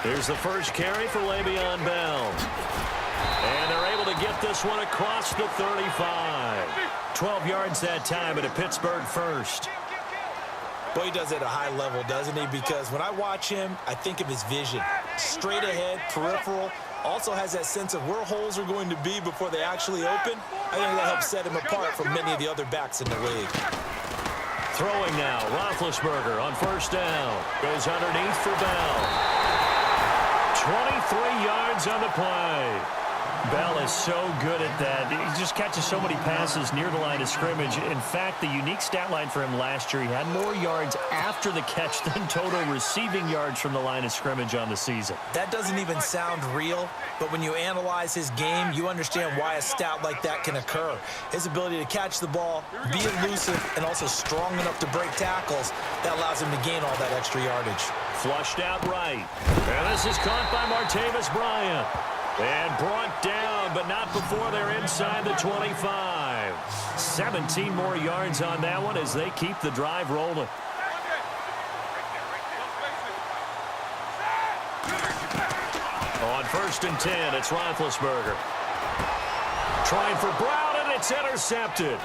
Here's the first carry for Le'Veon Bell. And they're able to get this one across the 35. 12 yards that time at a Pittsburgh first. Boy, he does it at a high level, doesn't he? Because when I watch him, I think of his vision. Straight ahead, peripheral. Also has that sense of where holes are going to be before they actually open. I think that helps set him apart from many of the other backs in the league. Throwing now, Roethlisberger on first down. Goes underneath for Bell. 23 yards on the play. Bell is so good at that. He just catches so many passes near the line of scrimmage. In fact, the unique stat line for him last year, he had more yards after the catch than total receiving yards from the line of scrimmage on the season. That doesn't even sound real, but when you analyze his game, you understand why a stat like that can occur. His ability to catch the ball, be elusive, and also strong enough to break tackles, that allows him to gain all that extra yardage. Flushed out right. And this is caught by Martavis Bryant. And brought down, but not before they're inside the 25. 17 more yards on that one as they keep the drive rolling. On 1st and 10, it's Roethlisberger. Trying for Brown, and it's intercepted.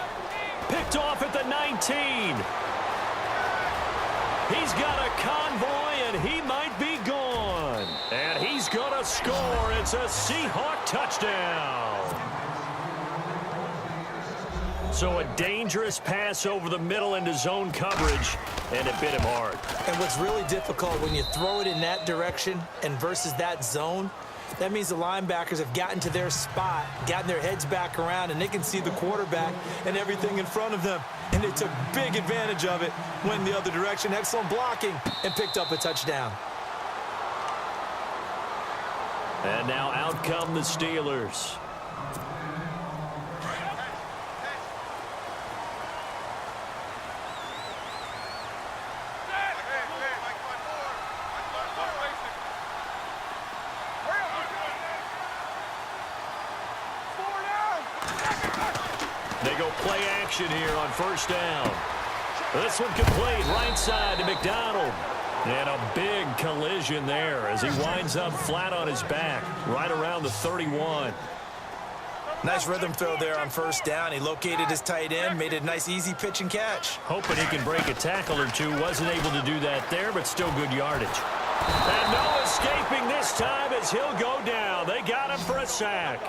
Picked off at the 19. He's got a convoy, and he might be gone. And he's going to score. It's a Seahawk touchdown. So a dangerous pass over the middle into zone coverage, and it bit him hard. And what's really difficult when you throw it in that direction and versus that zone, that means the linebackers have gotten to their spot, gotten their heads back around, and they can see the quarterback and everything in front of them. And they took big advantage of it, went the other direction, excellent blocking, and picked up a touchdown. And now out come the Steelers. They go play action here on 1st down. This one complete right side to McDonald. And a big collision there as he winds up flat on his back right around the 31. Nice rhythm throw there on 1st down. He located his tight end, made it a nice easy pitch and catch. Hoping he can break a tackle or two. Wasn't able to do that there, but still good yardage. And no escaping this time as he'll go down. They got him for a sack.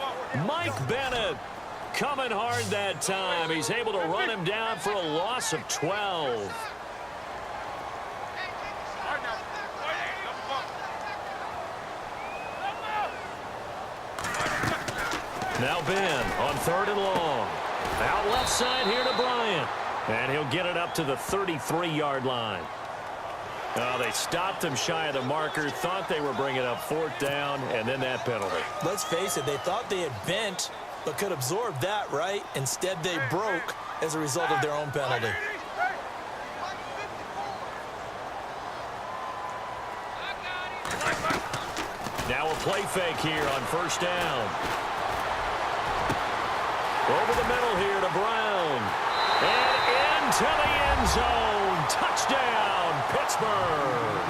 Mike Bennett coming hard that time. He's able to run him down for a loss of 12. Now Ben on 3rd and long. Out left side here to Bryant. And he'll get it up to the 33-yard line. Oh, they stopped him shy of the marker, thought they were bringing up 4th down, and then that penalty. Let's face it, they thought they had bent, but could absorb that, right? Instead, they broke as a result of their own penalty. Now a play fake here on 1st down. Over the middle here to Brown. And into the end zone. Touchdown, Pittsburgh.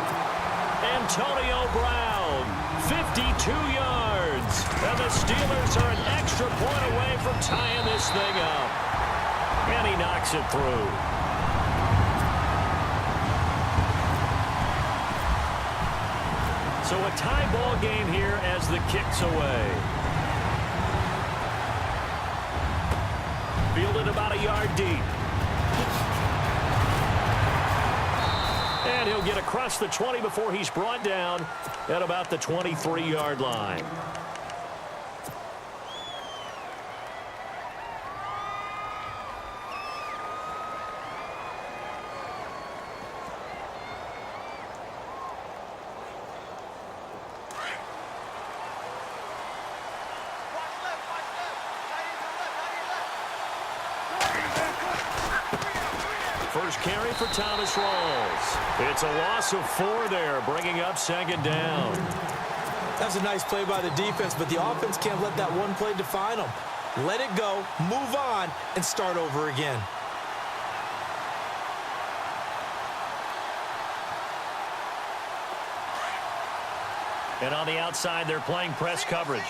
Antonio Brown, 52 yards. And the Steelers are an extra point away from tying this thing up. And he knocks it through. So a tie ball game here as the kick's away. Fielded about a yard deep. And he'll get across the 20 before he's brought down at about the 23-yard line. First carry for Thomas Rawls. It's a loss of 4 there, bringing up 2nd down. That's a nice play by the defense, but the offense can't let that one play define them. Let it go, move on, and start over again. And on the outside, they're playing press coverage.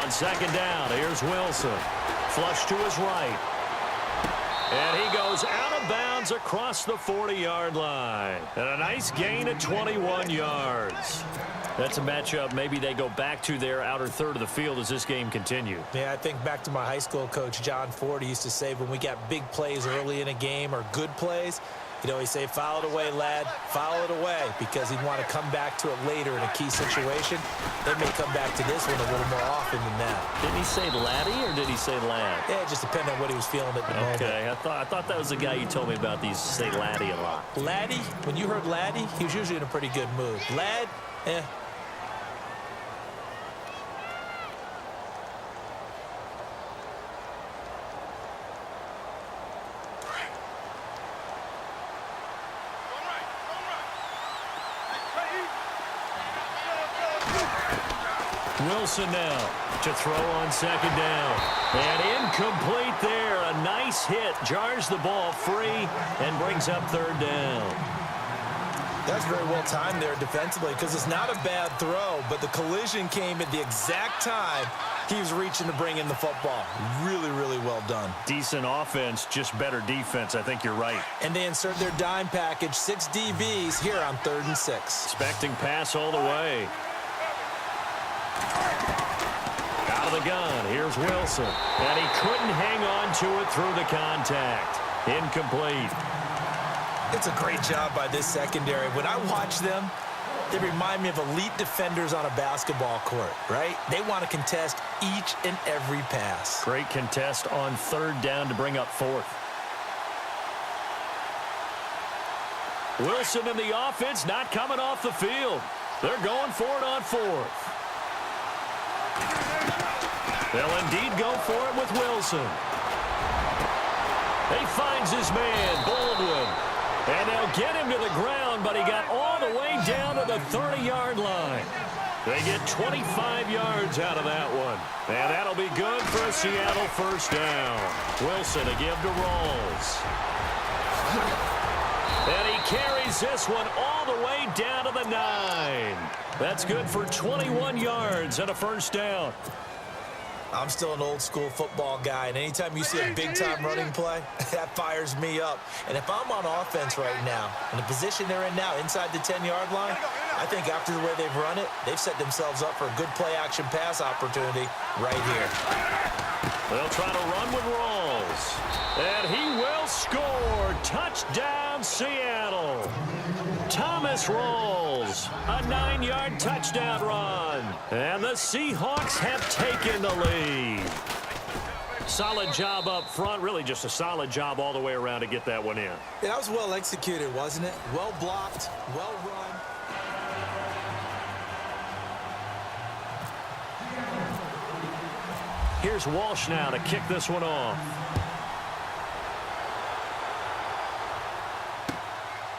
On second down, here's Wilson. Flush to his right. And he goes out of bounds across the 40-yard line. And a nice gain of 21 yards. That's a matchup maybe they go back to their outer third of the field as this game continues. Yeah, I think back to my high school coach, John Ford. He used to say when we got big plays early in a game or good plays, he'd always say, foul it away, lad, foul it away, because he'd want to come back to it later in a key situation. They may come back to this one a little more often than that. Didn't he say laddie or did he say lad? Yeah, it just depended on what he was feeling at the moment. Okay, I thought that was the guy you told me about. These say laddie a lot. Laddie, when you heard laddie, he was usually in a pretty good mood. Lad, eh. Wilson now to throw on second down. And incomplete there. A nice hit. Jars the ball free and brings up third down. That's very well timed there defensively because it's not a bad throw, but the collision came at the exact time he was reaching to bring in the football. Really, really well done. Decent offense, just better defense. I think you're right. And they insert their dime package, 6 DBs here on 3rd and 6. Expecting pass all the way. Out of the gun, here's Wilson. And he couldn't hang on to it through the contact. Incomplete. It's a great job by this secondary. When I watch them, they remind me of elite defenders on a basketball court, right? They want to contest each and every pass. Great contest on third down to bring up fourth. Wilson and the offense not coming off the field. They're going for it on fourth. They'll indeed go for it with Wilson. He finds his man, Baldwin. And they'll get him to the ground, but he got all the way down to the 30-yard line. They get 25 yards out of that one. And that'll be good for a Seattle first down. Wilson to give to Rawls. And he carries this one all the way down to the 9. That's good for 21 yards and a first down. I'm still an old-school football guy, and anytime you see a big-time running play, that fires me up. And if I'm on offense right now, in the position they're in now, inside the 10-yard line, I think after the way they've run it, they've set themselves up for a good play-action pass opportunity right here. They'll try to run with Rawls. And he will score. Touchdown, Seattle. Thomas Rawls, a 9-yard touchdown run. And the Seahawks have taken the lead. Solid job up front. Really just a solid job all the way around to get that one in. Yeah, that was well executed, wasn't it? Well blocked, well run. Here's Walsh now to kick this one off.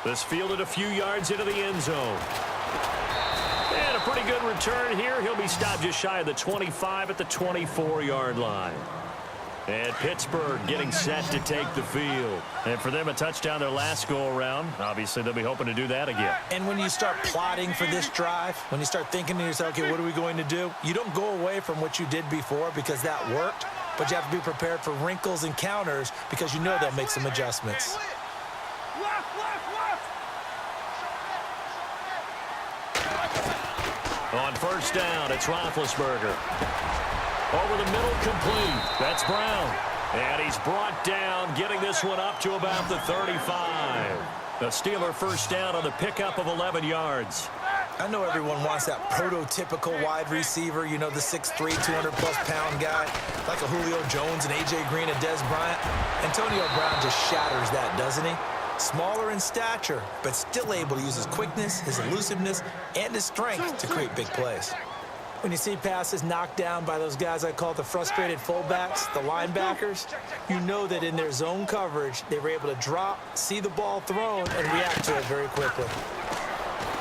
This fielded a few yards into the end zone. And a pretty good return here. He'll be stopped just shy of the 25 at the 24-yard line. And Pittsburgh getting set to take the field. And for them, a touchdown their last go-around. Obviously, they'll be hoping to do that again. And when you start plotting for this drive, when you start thinking to yourself, okay, what are we going to do? You don't go away from what you did before because that worked, but you have to be prepared for wrinkles and counters because you know they'll make some adjustments. On first down, it's Roethlisberger. Over the middle, complete. That's Brown. And he's brought down, getting this one up to about the 35. The Steeler first down on the pickup of 11 yards. I know everyone wants that prototypical wide receiver, you know, the 6'3", 200-plus-pound guy, like a Julio Jones and A.J. Green and Dez Bryant. Antonio Brown just shatters that, doesn't he? Smaller in stature, but still able to use his quickness, his elusiveness, and his strength to create big plays. When you see passes knocked down by those guys I call the frustrated fullbacks, the linebackers, you know that in their zone coverage, they were able to drop, see the ball thrown, and react to it very quickly.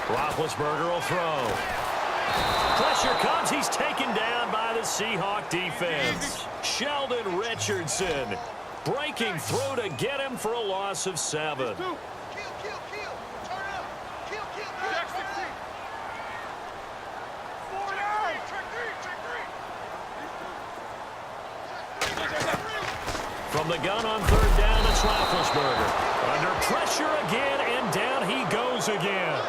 Roethlisberger will throw. Pressure comes. He's taken down by the Seahawk defense. Sheldon Richardson breaking through to get him for a loss of 7. From the gun on 3rd down, it's Roethlisberger. Under pressure again, and down he goes again.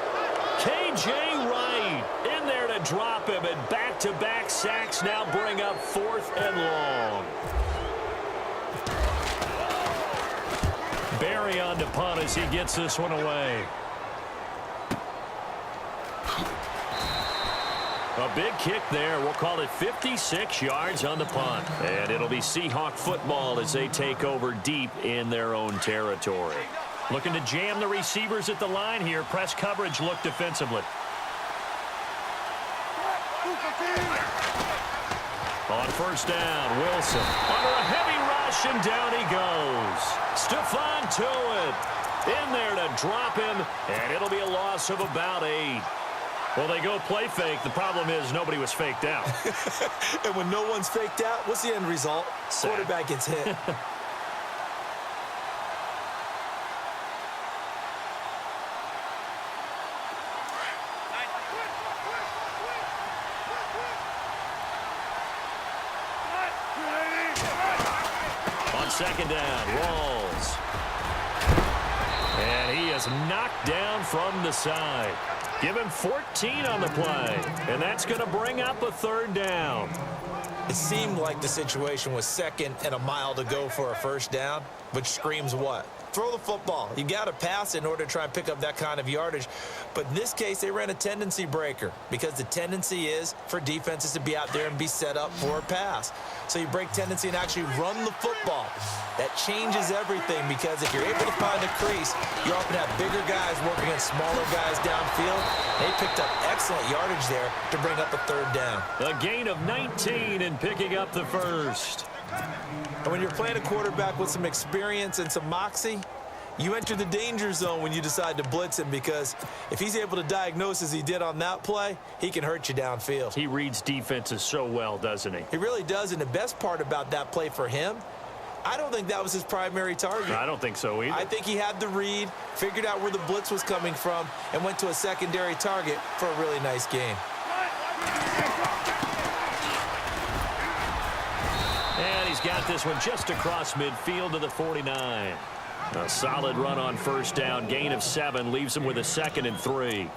K.J. Wright in there to drop him, and back-to-back sacks now bring up 4th and long. Barry on to punt as he gets this one away. A big kick there. We'll call it 56 yards on the punt. And it'll be Seahawk football as they take over deep in their own territory. Looking to jam the receivers at the line here. Press coverage look defensively. On 1st down, Wilson under a heavy rush, and down he goes. Stephon Tuitt in there to drop him, and it'll be a loss of about 8. Well, they go play fake. The problem is nobody was faked out. And when no one's faked out, what's the end result? Sack. Quarterback gets hit. On 2nd down, Rawls. And he is knocked down from the side. Give him 14 on the play, and that's going to bring up a 3rd down. It seemed like the situation was 2nd and a mile to go for a 1st down, which screams what? Throw the football. You got to pass in order to try and pick up that kind of yardage. But in this case, they ran a tendency breaker because the tendency is for defenses to be out there and be set up for a pass. So you break tendency and actually run the football. That changes everything because if you're able to find a crease, you often have bigger guys working against smaller guys downfield. They picked up excellent yardage there to bring up a 3rd down. A gain of 19 and picking up the 1st. And when you're playing a quarterback with some experience and some moxie, you enter the danger zone when you decide to blitz him because if he's able to diagnose as he did on that play, he can hurt you downfield. He reads defenses so well, doesn't he? He really does, and the best part about that play for him, I don't think that was his primary target. I don't think so either. I think he had the read, figured out where the blitz was coming from, and went to a secondary target for a really nice gain. And he's got this one just across midfield to the 49. A solid run on 1st down. Gain of 7 leaves him with a 2nd and 3.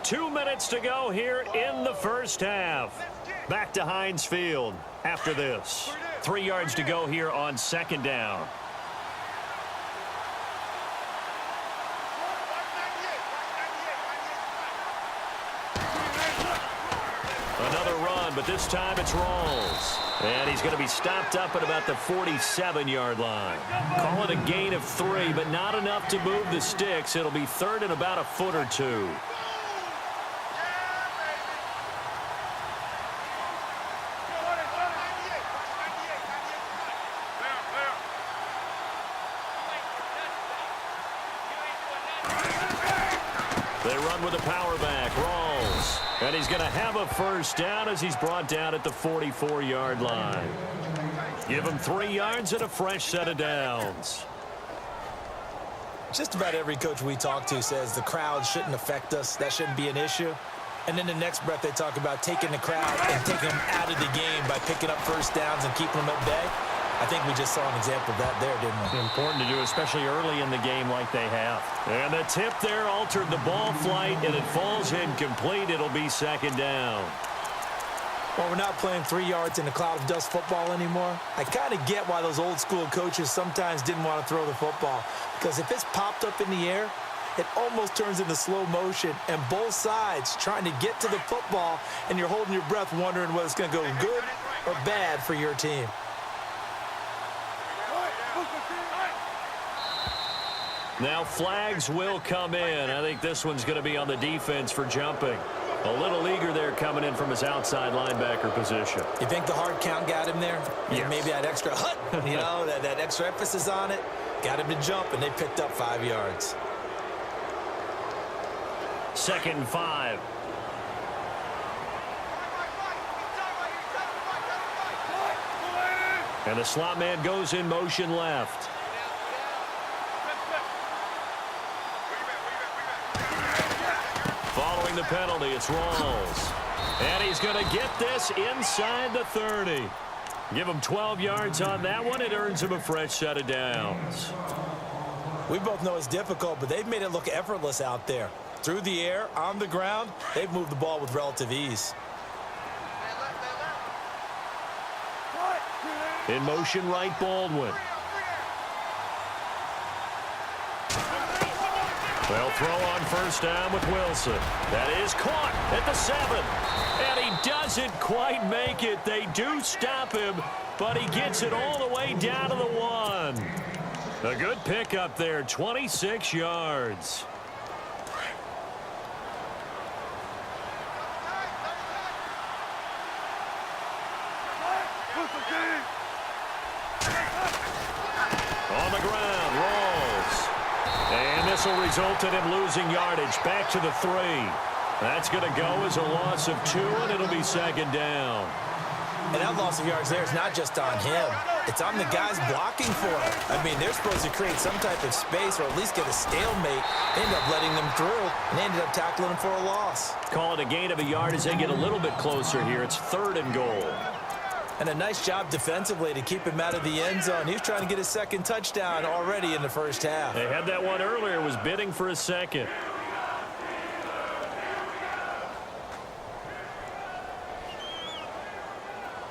Two minutes to go here in the 1st half. Back to Heinz Field after this. 3 yards to go here on 2nd down. Another run, but this time it's Rawls. And he's going to be stopped up at about the 47-yard line. Call it a gain of 3, but not enough to move the sticks. It'll be 3rd and about a foot or 2. They run with a power back, Rawls. And he's going to have a 1st down as he's brought down at the 44-yard line. Give him 3 yards and a fresh set of downs. Just about every coach we talk to says the crowd shouldn't affect us. That shouldn't be an issue. And then the next breath they talk about taking the crowd and taking them out of the game by picking up 1st downs and keeping them at bay. I think we just saw an example of that there, didn't we? Important to do, especially early in the game like they have. And the tip there altered the ball flight, and it falls incomplete. It'll be 2nd down. Well, we're not playing 3 yards in a cloud of dust football anymore. I kind of get why those old school coaches sometimes didn't want to throw the football. Because if it's popped up in the air, it almost turns into slow motion, and both sides trying to get to the football, and you're holding your breath wondering whether it's going to go good or bad for your team. Now flags will come in. I think this one's going to be on the defense for jumping. A little eager there coming in from his outside linebacker position. You think the hard count got him there? Yes. Maybe that extra hut, you know, that extra emphasis on it. Got him to jump, and they picked up 5 yards. 2nd and 5. And the slot man goes in motion left. Following the penalty, it's Rawls. And he's going to get this inside the 30. Give him 12 yards on that one. It earns him a fresh set of downs. We both know it's difficult, but they've made it look effortless out there. Through the air, on the ground, they've moved the ball with relative ease. In motion right, Baldwin. They'll throw on 1st down with Wilson. That is caught at the 7. And he doesn't quite make it. They do stop him, but he gets it all the way down to the 1. A good pickup there, 26 yards. On the ground, Rawls. And this will result in him losing yardage back to the 3. That's going to go as a loss of 2, and it'll be 2nd down. And that loss of yards there is not just on him. It's on the guys blocking for him. I mean, they're supposed to create some type of space or at least get a stalemate. They end up letting them through, and they ended up tackling him for a loss. Call it a gain of a yard as they get a little bit closer here. It's 3rd and goal. And a nice job defensively to keep him out of the end zone. He was trying to get his 2nd touchdown already in the 1st half. They had that one earlier, was bidding for a 2nd.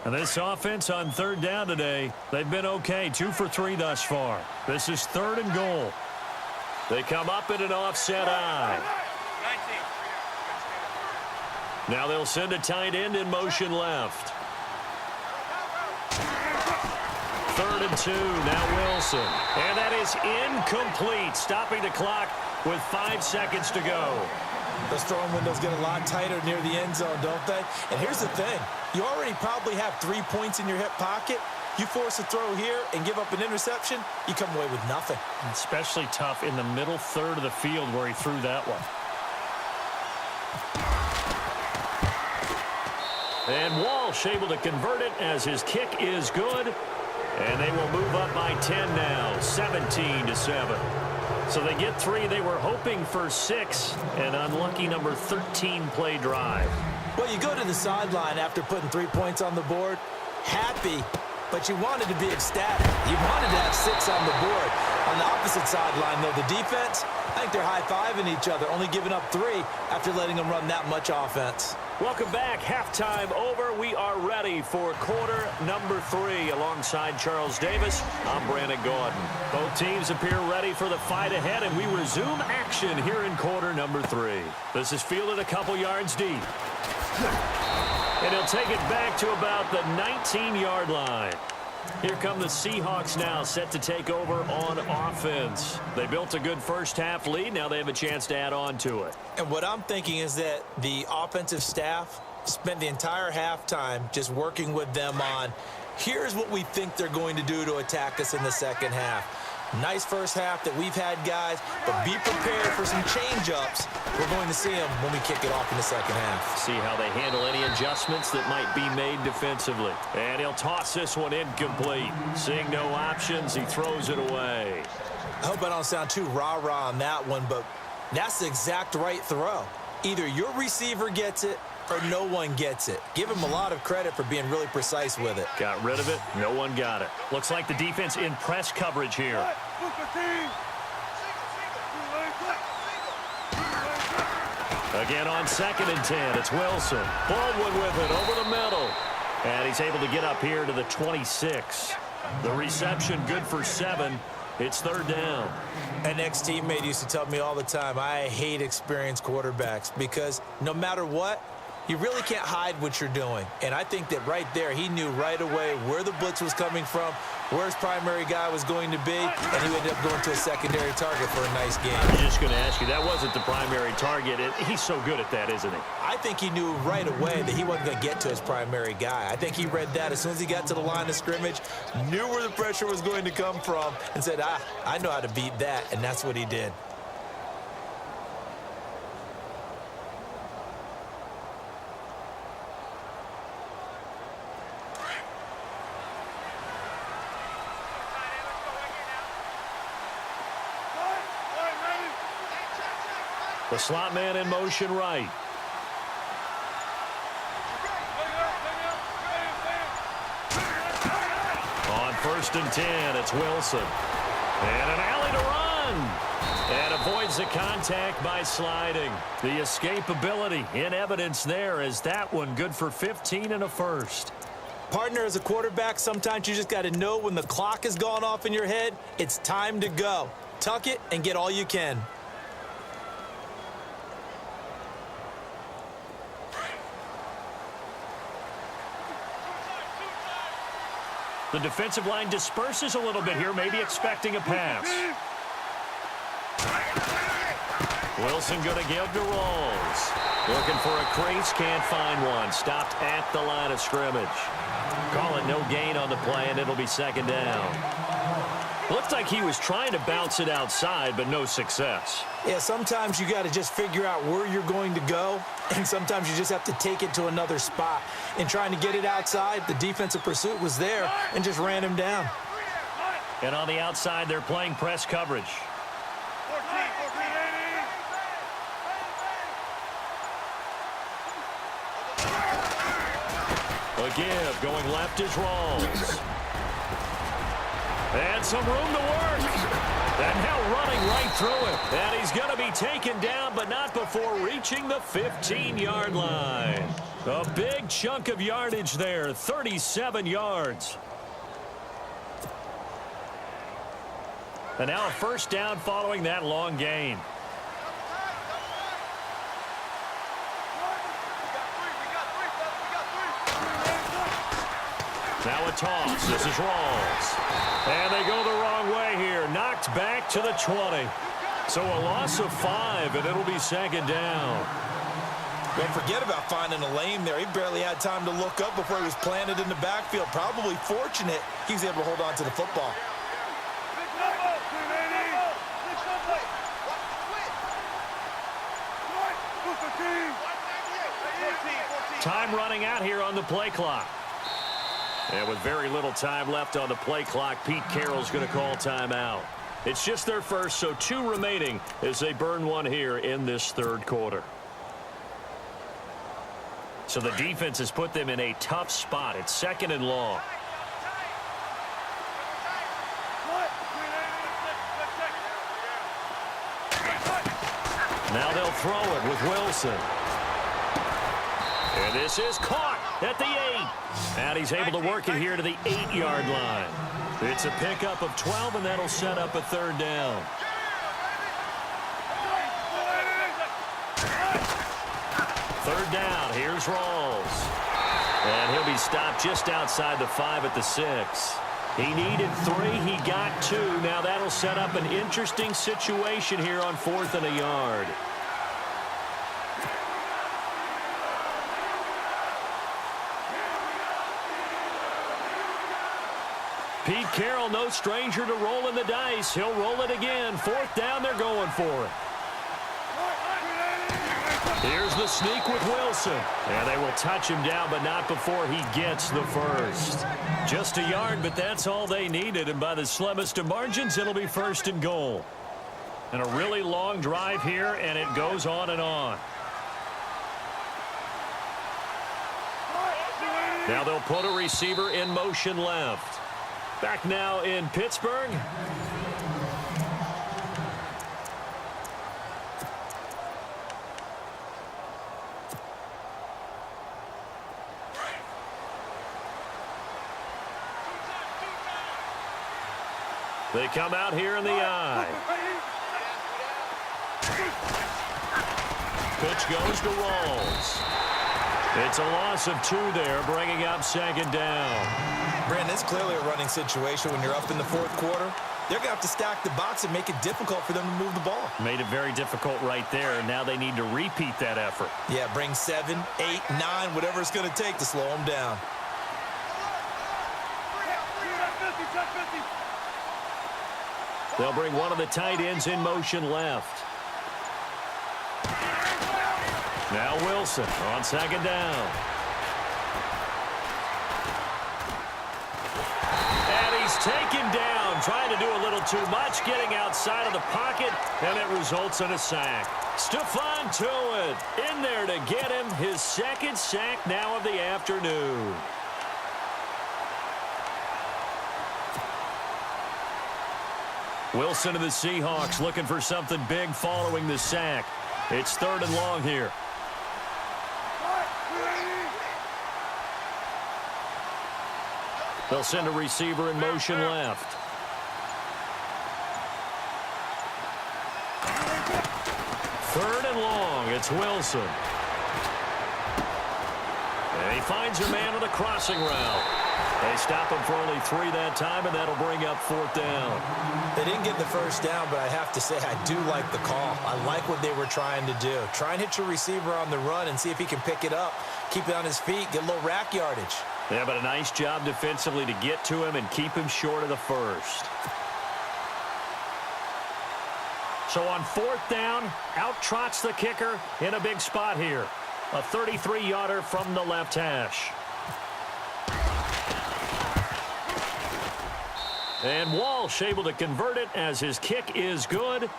And this offense on 3rd down today, they've been okay. 2 for 3 thus far. This is 3rd and goal. They come up in an offset eye. Now they'll send a tight end in motion left. 3rd and 2, now Wilson. And that is incomplete, stopping the clock with 5 seconds to go. Those throwing windows get a lot tighter near the end zone, don't they? And here's the thing. You already probably have 3 points in your hip pocket. You force a throw here and give up an interception, you come away with nothing. Especially tough in the middle 3rd of the field where he threw that one. And Walsh able to convert it as his kick is good. And they will move up by 10 now, 17-7. So they get 3. They were hoping for 6. An unlucky number 13 play drive. Well, you go to the sideline after putting 3 points on the board, happy, but you wanted to be ecstatic. You wanted to have 6 on the board. On the opposite sideline, though, the defense, I think they're high-fiving each other, only giving up 3 after letting them run that much offense. Welcome back. Halftime over. We are ready for quarter number 3. Alongside Charles Davis, I'm Brandon Gordon. Both teams appear ready for the fight ahead, and we resume action here in quarter number 3. This is fielded a couple yards deep. And he'll take it back to about the 19-yard line. Here come the Seahawks now, set to take over on offense. They built a good first half lead. Now they have a chance to add on to it. And what I'm thinking is that the offensive staff spent the entire halftime just working with them on, here's what we think they're going to do to attack us in the second half. Nice first half that we've had, guys, but be prepared for some change-ups. We're going to see them when we kick it off in the second half. See how they handle any adjustments that might be made defensively. And he'll toss this one incomplete. Seeing no options, he throws it away. I hope I don't sound too rah-rah on that one, but that's the exact right throw. Either your receiver gets it or no one gets it. Give him a lot of credit for being really precise with it. Got rid of it. No one got it. Looks like the defense in press coverage here. Again on 2nd and 10. It's Wilson. Baldwin with it over the middle. And he's able to get up here to the 26. The reception good for 7. It's 3rd down. An ex-teammate used to tell me all the time, I hate experienced quarterbacks because no matter what, You really can't hide what you're doing. And I think that right there, he knew right away where the blitz was coming from, where his primary guy was going to be, and he ended up going to a secondary target for a nice game. I was just going to ask you, that wasn't the primary target. He's so good at that, isn't he? I think he knew right away that he wasn't going to get to his primary guy. I think he read that as soon as he got to the line of scrimmage, knew where the pressure was going to come from, and said, I know how to beat that, and that's what he did. The slot man in motion right. On 1st and 10, it's Wilson. And an alley to run. And avoids the contact by sliding. The escapability in evidence there as that one good for 15 and a first. Partner, as a quarterback, sometimes you just got to know when the clock has gone off in your head, it's time to go. Tuck it and get all you can. The defensive line disperses a little bit here, maybe expecting a pass. Wilson going to give to Rawls. Looking for a crease, can't find one. Stopped at the line of scrimmage. Call it no gain on the play, and it'll be 2nd down. Looked like he was trying to bounce it outside, but no success. Yeah, sometimes you got to just figure out where you're going to go, and sometimes you just have to take it to another spot. In trying to get it outside, the defensive pursuit was there and just ran him down. And on the outside, they're playing press coverage. A give, going left is Rawls. And some room to work. And now running right through it. And he's going to be taken down, but not before reaching the 15-yard line. A big chunk of yardage there, 37 yards. And now a 1st down following that long gain. Now a toss. This is Rawls. And they go the wrong way here. Knocked back to the 20. So a loss of 5, and it'll be 2nd down. Don't forget about finding a lane there. He barely had time to look up before he was planted in the backfield. Probably fortunate he was able to hold on to the football. Time running out here on the play clock. And with very little time left on the play clock, Pete Carroll's going to call timeout. It's just their first, so 2 remaining as they burn one here in this 3rd quarter. So the defense has put them in a tough spot. It's 2nd and long. Now they'll throw it with Wilson. And this is caught at the 8. And he's able to work it here to the 8-yard line. It's a pickup of 12, and that'll set up a 3rd down. Third down, here's Rawls. And he'll be stopped just outside the 5 at the 6. He needed 3, he got 2. Now that'll set up an interesting situation here on 4th and a yard. Pete Carroll, no stranger to rolling the dice. He'll roll it again. 4th down, they're going for it. Here's the sneak with Wilson. And they will touch him down, but not before he gets the first. Just a yard, but that's all they needed. And by the slimmest of margins, it'll be 1st and goal. And a really long drive here, and it goes on and on. Now they'll put a receiver in motion left. Back now in Pittsburgh. They come out here in the eye. Pitch goes to Rawls. It's a loss of 2 there, bringing up second down. Brandon, it's clearly a running situation when you're up in the fourth quarter. They're going to have to stack the box and make it difficult for them to move the ball. Made it very difficult right there, and now they need to repeat that effort. Yeah, bring 7, 8, 9, whatever it's going to take to slow them down. They'll bring one of the tight ends in motion left. Now Wilson on second down. And he's taken down, trying to do a little too much, getting outside of the pocket, and it results in a sack. Stephon Tuitt in there to get him his second sack now of the afternoon. Wilson and the Seahawks looking for something big following the sack. It's 3rd and long here. They'll send a receiver in motion left. Third and long. It's Wilson. And he finds a man on the crossing route. They stop him for only 3 that time, and that'll bring up 4th down. They didn't get the first down, but I have to say I do like the call. I like what they were trying to do. Try and hit your receiver on the run and see if he can pick it up, keep it on his feet, get a little rack yardage. Yeah, but a nice job defensively to get to him and keep him short of the first. So on 4th down, out trots the kicker in a big spot here. A 33-yarder from the left hash. And Walsh able to convert it as his kick is good.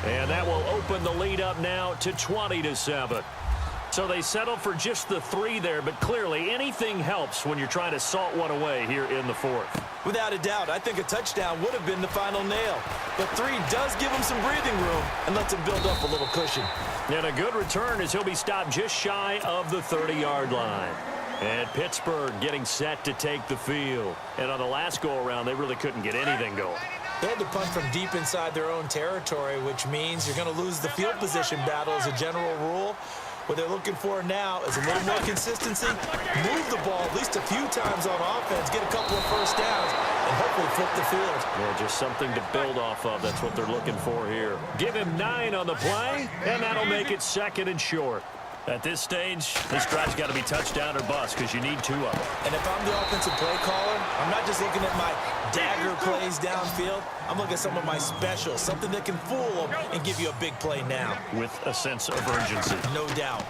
And that will open the lead up now to 20-7. So they settle for just the 3 there, but clearly anything helps when you're trying to salt one away here in the 4th. Without a doubt, I think a touchdown would have been the final nail. But 3 does give him some breathing room and lets him build up a little cushion. And a good return as he'll be stopped just shy of the 30-yard line. And Pittsburgh getting set to take the field. And on the last go-around, they really couldn't get anything going. They had to punt from deep inside their own territory, which means you're going to lose the field position battle as a general rule. What they're looking for now is a little more consistency, move the ball at least a few times on offense, get a couple of first downs, and hopefully flip the field. Yeah, just something to build off of. That's what they're looking for here. Give him 9 on the play, and that'll make it 2nd and short. At this stage, this drive's got to be touchdown or bust because you need 2 of them. And if I'm the offensive play caller, I'm not just looking at my dagger plays downfield. I'm looking at some of my specials, something that can fool them and give you a big play now. With a sense of urgency. No doubt.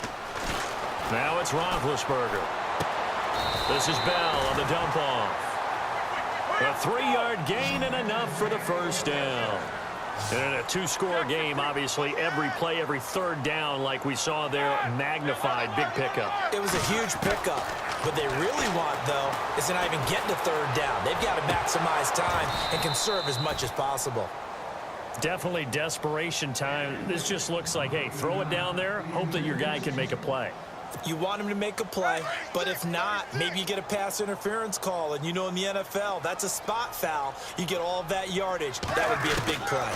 Now it's Roethlisberger. This is Bell on the dump off. A 3-yard gain and enough for the first down. And in a 2-score game, obviously, every play, every 3rd down, like we saw there, magnified, big pickup. It was a huge pickup. What they really want, though, is to not even get to 3rd down. They've got to maximize time and conserve as much as possible. Definitely desperation time. This just looks like, hey, throw it down there, hope that your guy can make a play. You want him to make a play, but if not, maybe you get a pass interference call, and you know in the NFL, that's a spot foul. You get all of that yardage. That would be a big play.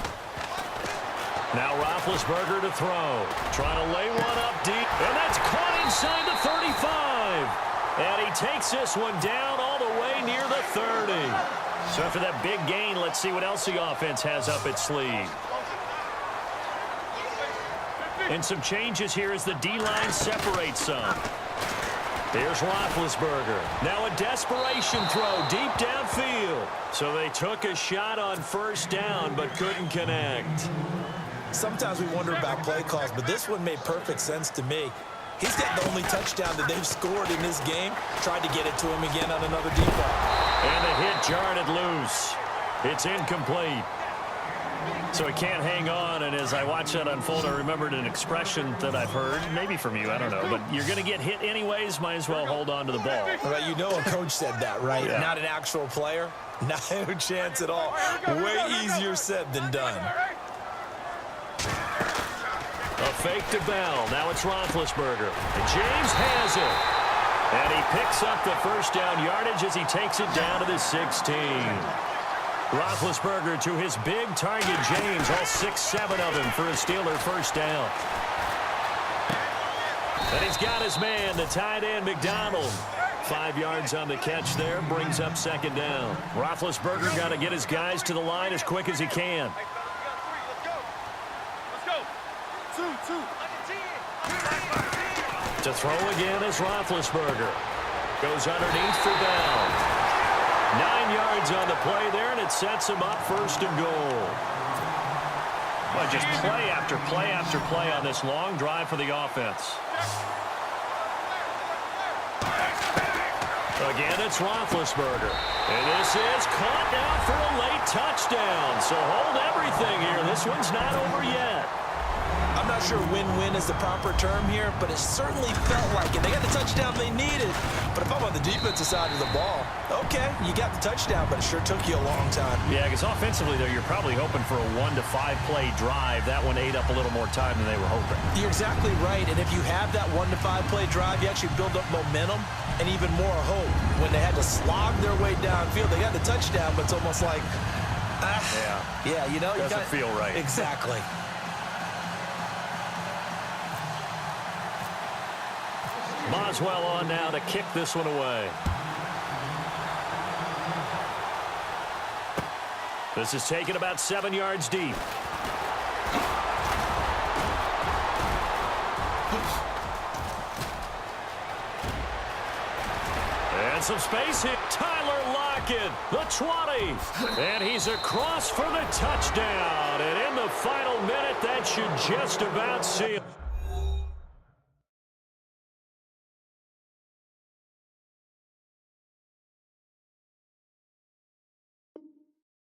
Now Roethlisberger to throw. Trying to lay one up deep, and that's caught inside the 35. And he takes this one down all the way near the 30. So after that big gain, let's see what else the offense has up its sleeve. And some changes here as the D-line separates some. Here's Roethlisberger. Now a desperation throw deep downfield. So they took a shot on first down but couldn't connect. Sometimes we wonder about play calls, but this one made perfect sense to me. He's got the only touchdown that they've scored in this game. Tried to get it to him again on another deep ball. And the hit jarred it loose. It's incomplete. So he can't hang on, and as I watch that unfold, I remembered an expression that I've heard, maybe from you, I don't know, but you're going to get hit anyways, might as well hold on to the ball. Well, you know a coach said that, right? Yeah. Not an actual player. Not a chance at all. Way easier said than done. A fake to Bell. Now it's Roethlisberger. And James has it. And he picks up the first down yardage as he takes it down to the 16. Roethlisberger to his big target, James, all 6-7 of him for a Steeler first down. And he's got his man, the tight end, McDonald. 5 yards on the catch there, brings up second down. Roethlisberger got to get his guys to the line as quick as he can. To throw again is Roethlisberger. Goes underneath for down. 9 yards on the play there, and it sets him up first and goal. Well, just play after play after play on this long drive for the offense. Again, it's Roethlisberger. And this is caught now for a late touchdown. So hold everything here. This one's not over yet. I'm not sure win-win is the proper term here, but it certainly felt like it. They got the touchdown they needed. But if I'm on the defensive side of the ball, okay, you got the touchdown, but it sure took you a long time. Yeah, because offensively, though, you're probably hoping for a 1 to 5 play drive. That one ate up a little more time than they were hoping. You're exactly right. And if you have that 1 to 5 play drive, you actually build up momentum and even more hope. When they had to slog their way downfield, they got the touchdown, but it's almost like, yeah, you know, doesn't feel right. Exactly. Boswell on now to kick this one away. This is taken about 7 yards deep. And some space hit. Tyler Lockett, the 20. And he's across for the touchdown. And in the final minute, that should just about see it.